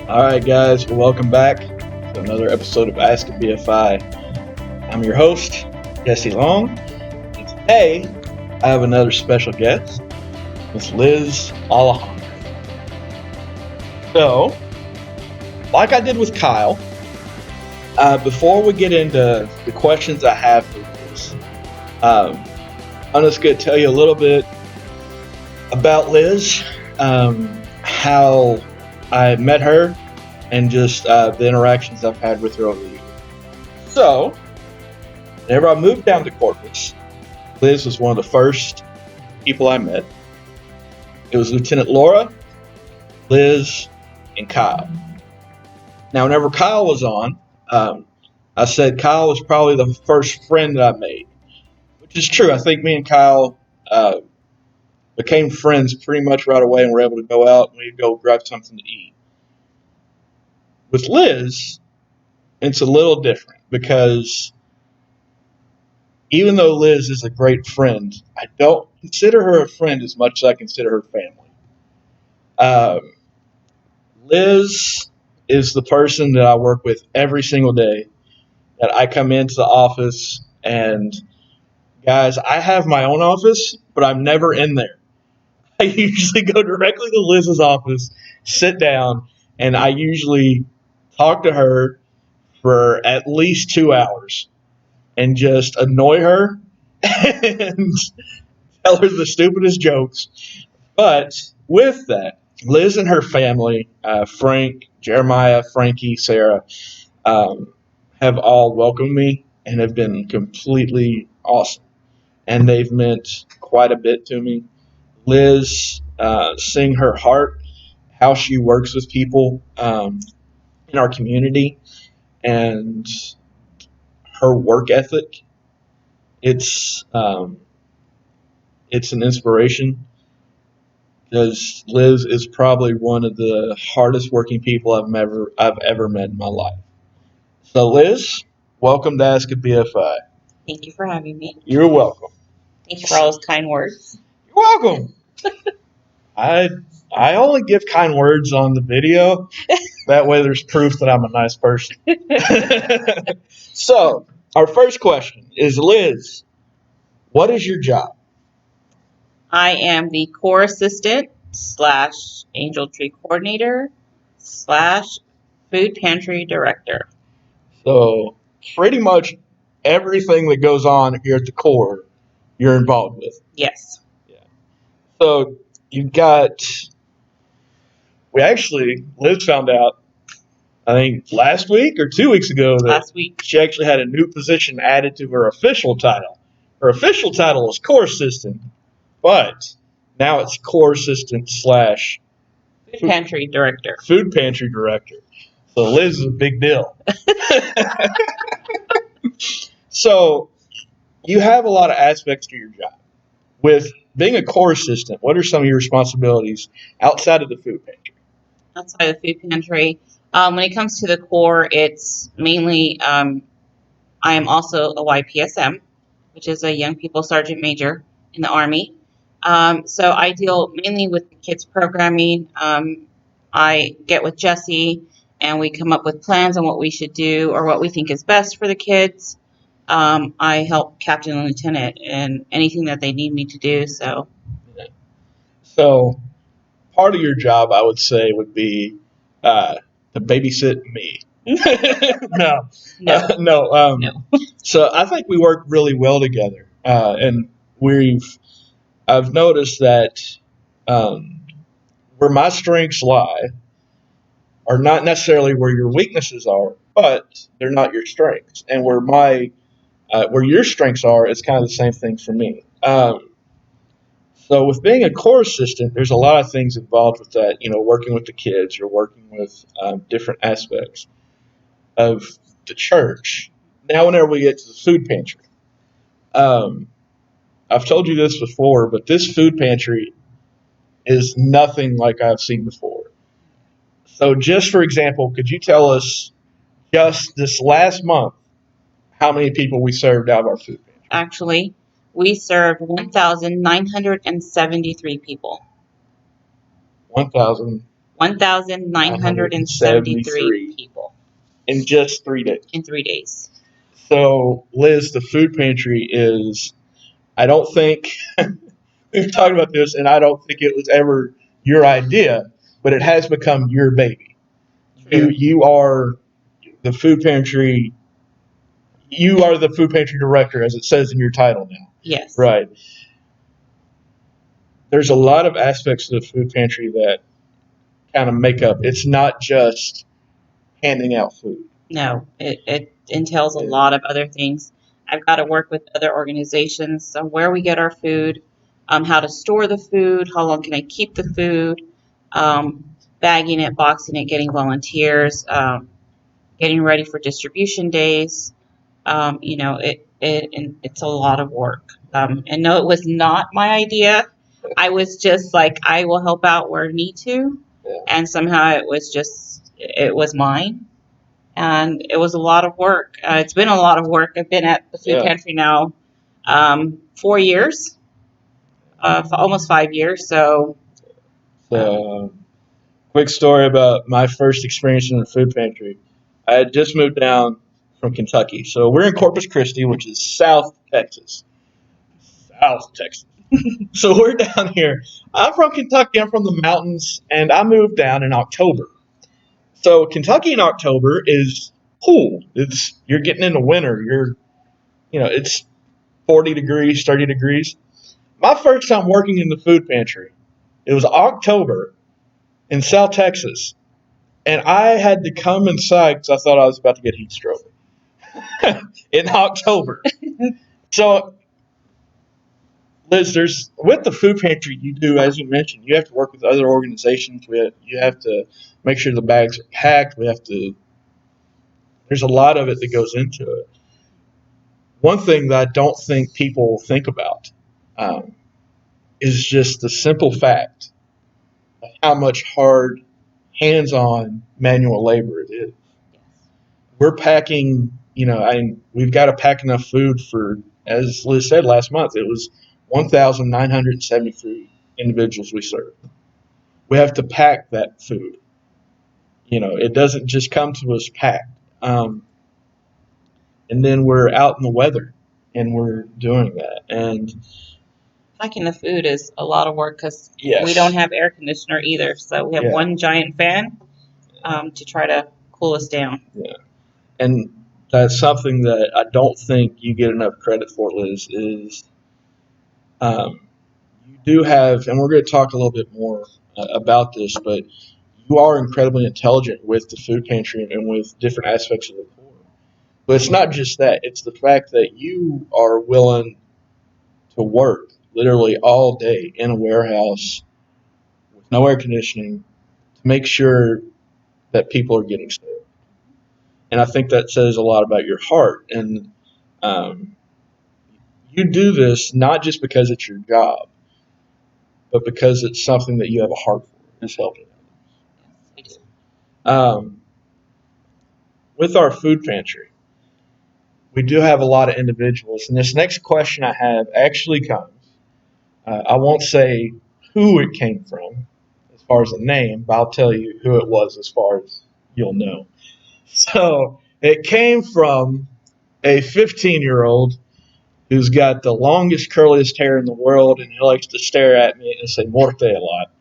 All right, guys, well, welcome back to another episode of Ask A Bfi. I'm your host, Jesse Long, and today I have another special guest, Miss Liz Alejandro. So, like I did with Kyle, before we get into the questions I have for Liz, I'm just going to tell you a little bit about Liz, how I met her, and just the interactions I've had with her over the years. So, whenever I moved down to Corpus, Liz was one of the first people I met. It was Lieutenant Laura, Liz, and Kyle. Now, whenever Kyle was on, I said Kyle was probably the first friend that I made, which is true. I think me and Kyle became friends pretty much right away and were able to go out and we'd go grab something to eat. With Liz, it's a little different because even though Liz is a great friend, I don't consider her a friend as much as I consider her family. Liz is the person that I work with every single day. That I come into the office and, guys, I have my own office, but I'm never in there. I usually go directly to Liz's office, sit down, and I usually talk to her for at least 2 hours and just annoy her and tell her the stupidest jokes. But with that, Liz and her family, Frank, Jeremiah, Frankie, Sarah, have all welcomed me and have been completely awesome. And they've meant quite a bit to me. Liz, seeing her heart, how she works with people in our community, and her work ethic, it's it's an inspiration because Liz is probably one of the hardest working people I've ever met in my life. So Liz, welcome to Ask a BFI. Thank you for having me. You're welcome. Thank you for all those kind words. You're welcome. I only give kind words on the video. That way there's proof that I'm a nice person. So, our first question is, Liz, what is your job? I am the core assistant / angel tree coordinator / food pantry director. So, pretty much everything that goes on here at the core, you're involved with. Yes. Yeah. So, you've got, Liz found out, I think last week or 2 weeks ago, that Last week. she actually had a new position added to her official title. Her official title is core assistant, but now it's core assistant / food pantry director. Food pantry director. So Liz is a big deal. So you have a lot of aspects to your job. With being a core assistant, what are some of your responsibilities outside of the food pantry? Outside of the food pantry, when it comes to the core, it's mainly I am also a YPSM, which is a Young People Sergeant Major in the Army. So I deal mainly with the kids programming. I get with Jesse and we come up with plans on what we should do or what we think is best for the kids. I help Captain and Lieutenant in anything that they need me to do. So part of your job, I would say, would be to babysit me. No. No. So I think we work really well together, and I've noticed that where my strengths lie are not necessarily where your weaknesses are, but they're not your strengths, and where your strengths are, it's kind of the same thing for me. So with being a core assistant, there's a lot of things involved with that. You know, working with the kids, you're working with different aspects of the church. Now, whenever we get to the food pantry, I've told you this before, but this food pantry is nothing like I've seen before. So, just for example, could you tell us just this last month how many people we served out of our food pantry? Actually, we served 1,973 people. 1,000. 1,973 people in just 3 days. in 3 days. So, Liz, the food pantry is, I don't think, we've talked about this, and I don't think it was ever your idea, but it has become your baby. True. You are the food pantry. You are the food pantry director, as it says in your title now. Yes. Right. There's a lot of aspects of the food pantry that kind of make up. It's not just handing out food. No, it entails a lot of other things. I've got to work with other organizations on where we get our food, how to store the food, how long can I keep the food, bagging it, boxing it, getting volunteers, getting ready for distribution days. It's a lot of work. And no, it was not my idea. I was just like, I will help out where I need to. Yeah. And somehow it was mine. And it was a lot of work. It's been a lot of work. I've been at the food pantry now 4 years, for almost 5 years. So, quick story about my first experience in the food pantry. I had just moved down from Kentucky. So we're in Corpus Christi, which is South Texas. South Texas. So we're down here. I'm from Kentucky. I'm from the mountains, and I moved down in October. So Kentucky in October is cool. You're getting into winter. It's 40 degrees, 30 degrees. My first time working in the food pantry, it was October in South Texas, and I had to come inside because I thought I was about to get heat stroke in October. So, Liz, with the food pantry, you do, as you mentioned, you have to work with other organizations. You have to make sure the bags are packed. There's a lot of it that goes into it. One thing that I don't think people think about is just the simple fact of how much hard, hands-on manual labor it is. We're packing, we've got to pack enough food for, as Liz said last month, it was 1,973 individuals we serve. We have to pack that food. It doesn't just come to us packed. And then we're out in the weather and we're doing that. And packing the food is a lot of work because yes, we don't have air conditioner either. So we have one giant fan to try to cool us down. Yeah. And that's something that I don't think you get enough credit for, Liz, is you do have, and we're going to talk a little bit more about this, but you are incredibly intelligent with the food pantry and with different aspects of the core. But it's not just that. It's the fact that you are willing to work literally all day in a warehouse with no air conditioning to make sure that people are getting served. And I think that says a lot about your heart. And you do this not just because it's your job, but because it's something that you have a heart for, is helping others. With our food pantry, we do have a lot of individuals. And this next question I have actually comes, I won't say who it came from as far as the name, but I'll tell you who it was as far as you'll know. So it came from a 15-year-old who's got the longest, curliest hair in the world, and he likes to stare at me and say "Morte" a lot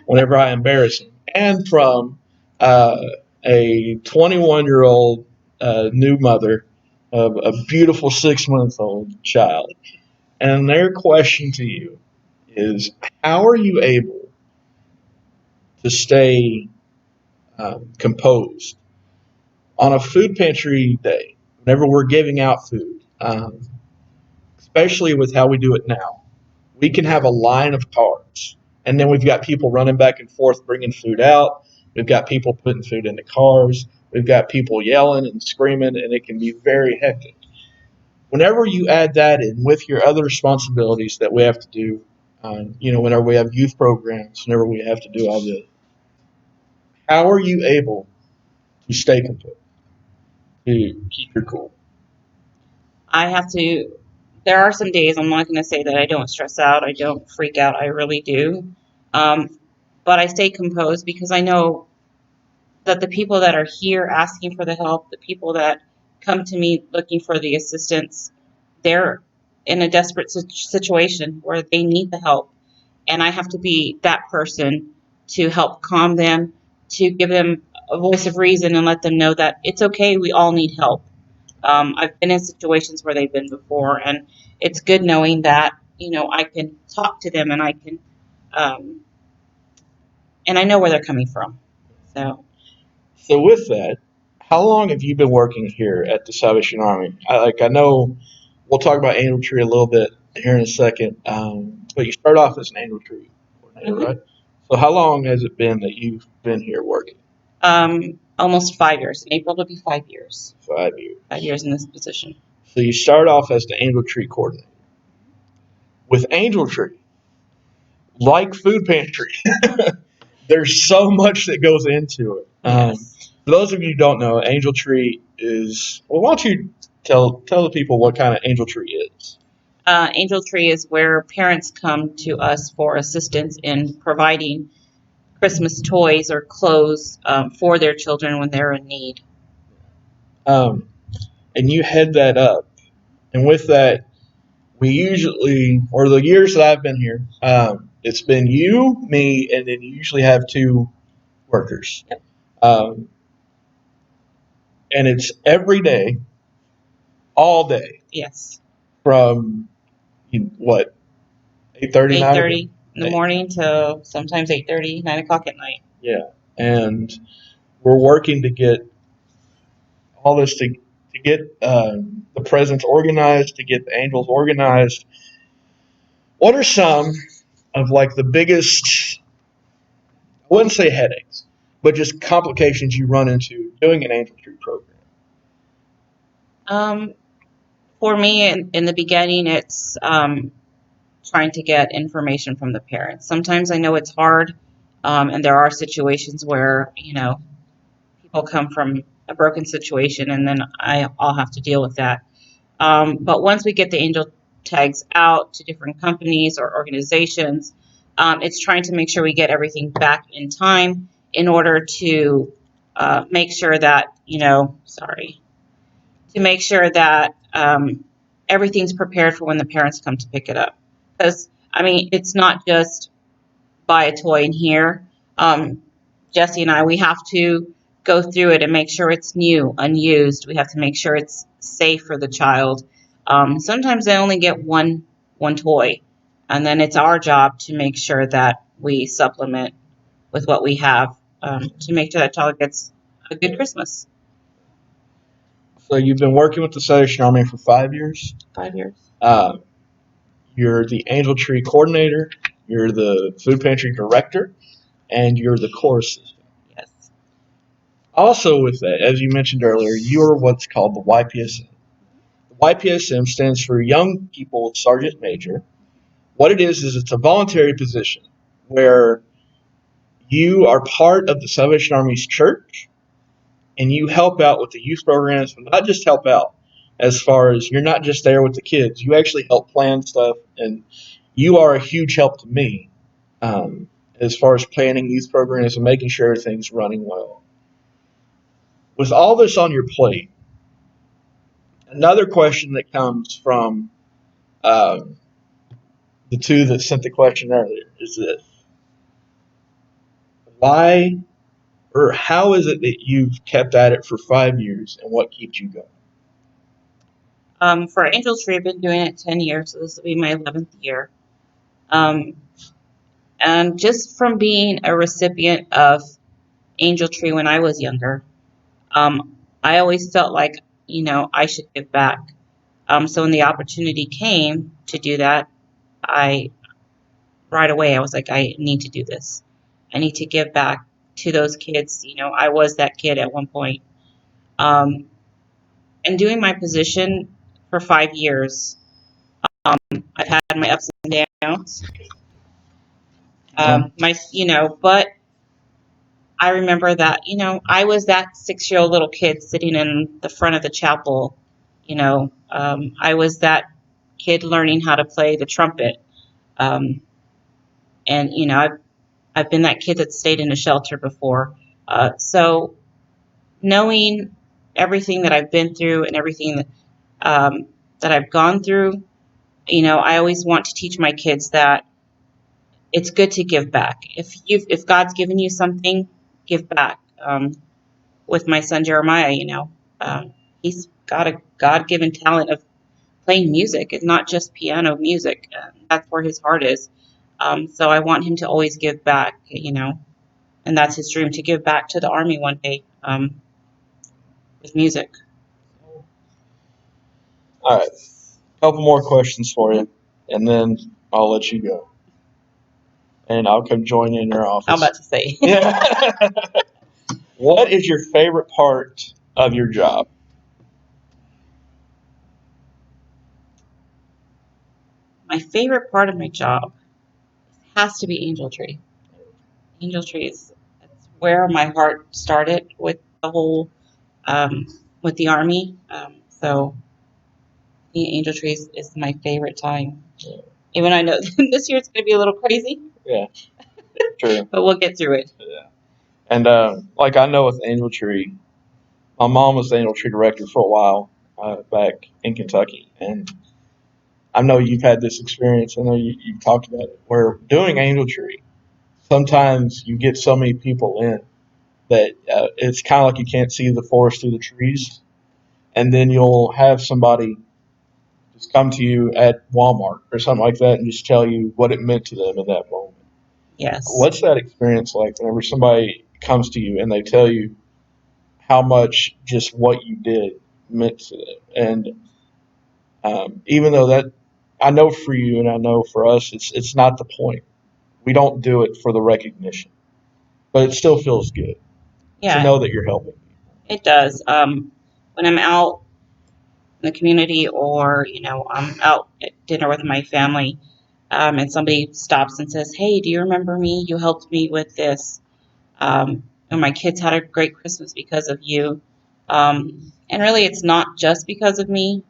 whenever I embarrass him. And from a 21-year-old new mother of a beautiful 6-month-old child. And their question to you is, how are you able to stay composed on a food pantry day whenever we're giving out food? Especially with how we do it now. We can have a line of cars, and then we've got people running back and forth bringing food out. We've got people putting food in the cars. We've got people yelling and screaming, and it can be very hectic. Whenever you add that in with your other responsibilities that we have to do, whenever we have youth programs, whenever we have to do all this, how are you able to stay composed, to keep your cool? There are some days, I'm not going to say that I don't stress out, I don't freak out, I really do. but I stay composed because I know that the people that are here asking for the help, the people that come to me looking for the assistance, they're in a desperate situation where they need the help. And I have to be that person to help calm them, to give them a voice of reason and let them know that it's okay, we all need help. I've been in situations where they've been before, and it's good knowing that, I can talk to them um, and I know where they're coming from. So, So with that, how long have you been working here at the Salvation Army? I know we'll talk about Angel Tree a little bit here in a second, but you start off as an Angel Tree coordinator, mhm. right? So how long has it been that you've been here working? Almost 5 years. In April, it'll be 5 years. 5 years. 5 years in this position. So you start off as the Angel Tree coordinator. With Angel Tree, like food pantry, there's so much that goes into it. Yes. For those of you who don't know, Angel Tree is, well, why don't you tell the people what kind of Angel Tree is? Angel Tree is where parents come to us for assistance in providing Christmas toys or clothes for their children when they're in need. Um, and you head that up. And with that, we usually, or the years that I've been here, it's been you, me, and then you usually have two workers. Yep. Um, and it's every day, all day, Yes. from what, 8:30, 8:30 in the morning to sometimes 8:30, 9 o'clock at night. Yeah, and we're working to get all this to get the presents organized, to get the angels organized. What are some of like the biggest, I wouldn't say headaches, but just complications you run into doing an angel tree program? Um, for me, in the beginning, it's trying to get information from the parents. Sometimes I know it's hard, and there are situations where people come from a broken situation, and then I'll have to deal with that. But once we get the angel tags out to different companies or organizations, it's trying to make sure we get everything back in time in order to make sure that, to make sure that everything's prepared for when the parents come to pick it up. Because, I mean, it's not just buy a toy in here. Um, Jesse and I, we have to go through it and make sure it's new, unused. We have to make sure it's safe for the child. Sometimes they only get one toy, and then it's our job to make sure that we supplement with what we have to make sure that child gets a good Christmas. So you've been working with the Salvation Army for 5 years. 5 years. Uh, you're the angel tree coordinator. You're the food pantry director, and you're the core assistant. Yes. Also, with that, as you mentioned earlier, you are what's called the YPSM. The YPSM stands for Young People Sergeant Major. What it is it's a voluntary position where you are part of the Salvation Army's church and you help out with the youth programs, but not just help out. As far as you're not just there with the kids, you actually help plan stuff, and you are a huge help to me as far as planning youth programs and making sure everything's running well. With all this on your plate, another question that comes from um, the two that sent the question earlier is this: why or how is it that you've kept at it for 5 years, and what keeps you going? For Angel Tree, I've been doing it 10 years, so this will be my 11th year. Um, and just from being a recipient of Angel Tree when I was younger, I always felt like, I should give back. So when the opportunity came to do that, I right away I was like, I need to do this. I need to give back to those kids. I was that kid at one point. Um, and doing my position for 5 years, I've had my ups and downs. But I remember that, I was that 6-year-old little kid sitting in the front of the chapel. I was that kid learning how to play the trumpet. Um, and, I've been that kid that stayed in a shelter before. So knowing everything that I've been through and everything that I've gone through, I always want to teach my kids that it's good to give back. If God's given you something, give back. With my son Jeremiah, he's got a God-given talent of playing music. It's not just piano music. That's where his heart is. So I want him to always give back, and that's his dream, to give back to the Army one day, with music. All right, couple more questions for you, and then I'll let you go, and I'll come join you in your I'm office. about to say. Yeah. What is your favorite part of your job? My favorite part of my job has to be Angel Tree. Angel Tree is that's where my heart started with the whole with the Army. So the Angel Tree is my favorite time. Even I know this year it's going to be a little crazy. Yeah, true. But we'll get through it. Yeah. And like I know with Angel Tree, my mom was the Angel Tree director for a while back in Kentucky, and I know you've had this experience. I know you've talked about it. Where doing Angel Tree, sometimes you get so many people in that it's kind of like you can't see the forest through the trees, and then you'll have somebody just come to you at Walmart or something like that and just tell you what it meant to them in that moment. Yes. What's that experience like whenever somebody comes to you and they tell you how much just what you did meant to them? And even though that, I know for you and I know for us, it's not the point. We don't do it for the recognition, but it still feels good to Yeah, know that you're helping. it does. When I'm out in the community, or I'm out at dinner with my family, and somebody stops and says, "Hey, do you remember me? You helped me with this. And my kids had a great Christmas because of you." And really, it's not just because of me.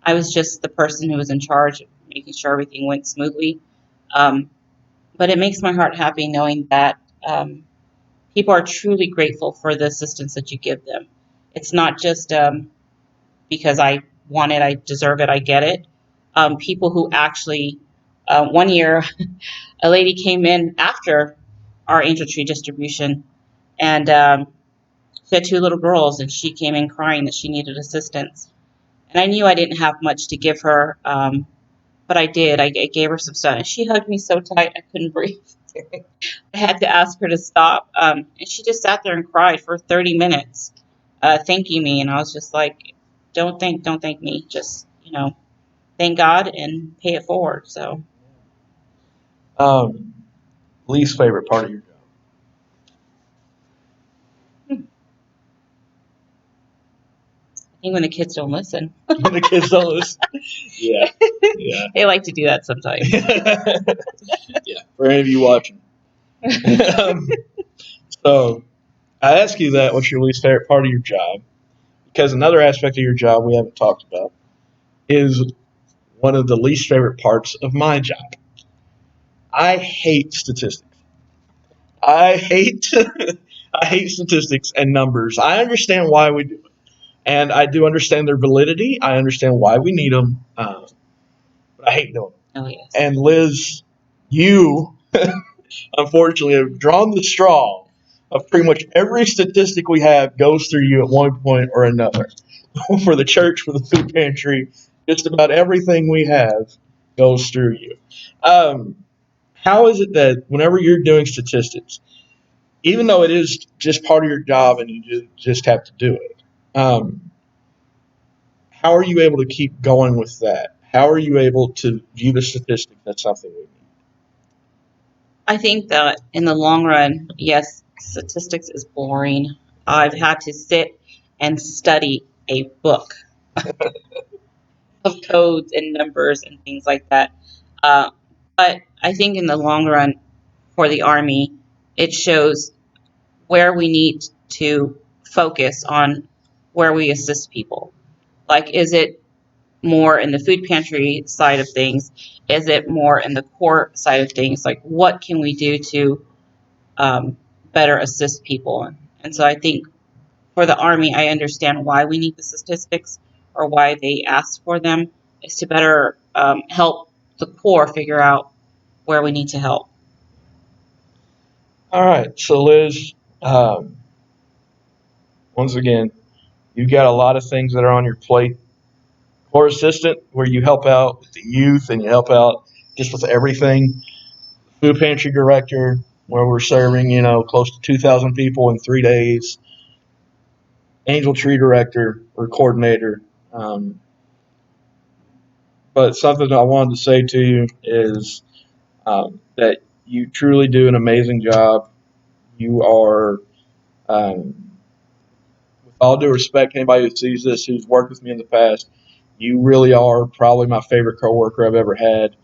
I was just the person who was in charge of making sure everything went smoothly. Um, but it makes my heart happy knowing that people are truly grateful for the assistance that you give them. It's not just because I want it, I deserve it, I get it. People who actually, one year, a lady came in after our Angel Tree distribution, and she had two little girls, and she came in crying that she needed assistance. And I knew I didn't have much to give her, but I did. I gave her some stuff, and she hugged me so tight I couldn't breathe. I had to ask her to stop, and she just sat there and cried for 30 minutes, thanking me. And I was just like, don't thank me. Just thank God and pay it forward." So Um, least favorite part of your job? I think when the kids don't listen, When the kids don't listen. Yeah, yeah. they like to do that sometimes. Yeah, for any of you watching. um, so I ask you that, what's your least favorite part of your job? Because another aspect of your job we haven't talked about is one of the least favorite parts of my job. I hate statistics. I hate I hate statistics and numbers. I understand why we do it, and I do understand their validity. I understand why we need them, but I hate doing them. Oh yes. And Liz, you unfortunately have drawn the straw of pretty much every statistic we have goes through you at one point or another. For the church, for the food pantry, just about everything we have goes through you. Um, how is it that whenever you're doing statistics, even though it is just part of your job and you just have to do it, how are you able to keep going with that? How are you able to view the statistics as something we need? I think that in the long run, yes, statistics is boring. I've had to sit and study a book of codes and numbers and things like that. Uh, but I think in the long run, for the Army, it shows where we need to focus on where we assist people. Like, is it more in the food pantry side of things? Is it more in the core side of things? Like, what can we do to better assist people? And so I think for the Army, I understand why we need the statistics or why they ask for them, is to better help the Corps figure out where we need to help. All right. So, Liz, once again, you've got a lot of things that are on your plate. Corps assistant, where you help out with the youth and you help out just with everything. Food pantry director, where we're serving, close to 2,000 people in 3 days. Angel tree director or coordinator. But something I wanted to say to you is that you truly do an amazing job. You are, with all due respect, anybody who sees this who's worked with me in the past, you really are probably my favorite coworker I've ever had.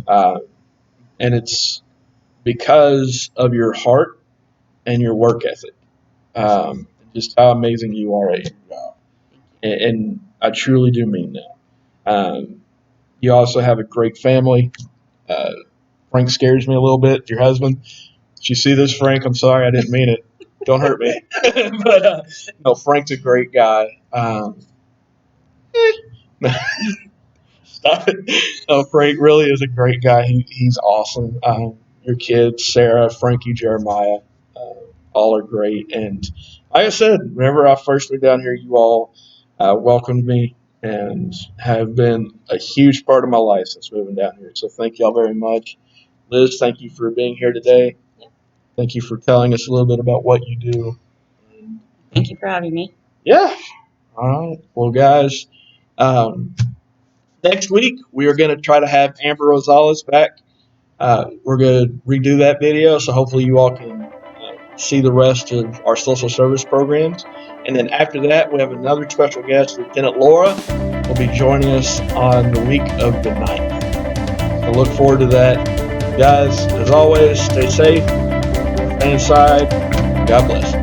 And it's because of your heart and your work ethic. Just how amazing you are at your job. And I truly do mean that. You also have a great family. Frank scares me a little bit, your husband. If you see this, Frank, I'm sorry, I didn't mean it. Don't hurt me. But no, Frank's a great guy. Stop it. No, Frank really is a great guy. He's awesome. Your kids, Sarah, Frankie, Jeremiah, all are great. And like I said, whenever I first went down here, you all welcomed me and have been a huge part of my life since moving down here. So thank y'all very much. Liz, thank you for being here today. Thank you for telling us a little bit about what you do. Thank you for having me. Yeah. All right. Well, guys, next week we are going to try to have Amber Rosales back. We're going to redo that video, so hopefully you all can see the rest of our social service programs. And then after that, we have another special guest, Lieutenant Laura, will be joining us on the week of the 9th. So look forward to that. Guys, as always, stay safe, stay inside. God bless.